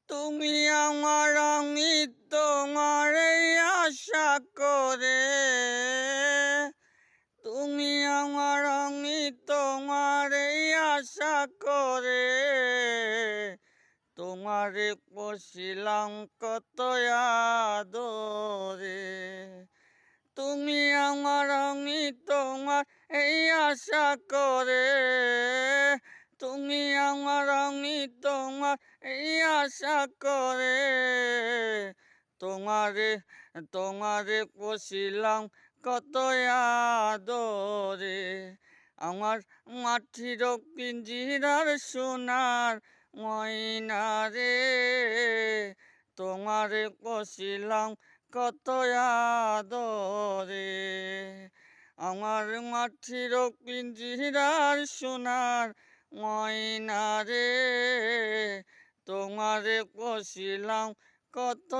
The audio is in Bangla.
তুমি আমার আমি তোমার আশা করে, তুমি আমার আমি তোমার আশা করে, তোমারে পশিলাম কত আদরে। তুমি আমার আমি তোমার এই আশা করে, তুমি আমার আমি তোমার এই আশা করে, তোমারে তোমারে পশিলাম কত আদরে। আমার মাটির পিঞ্জিরার সোনার ময়না রে, তোমারে পশিলাম কত আদরে। আমার মাটির পিঞ্জিরার সোনার ময়না রে, তোমারে পশিলাম কত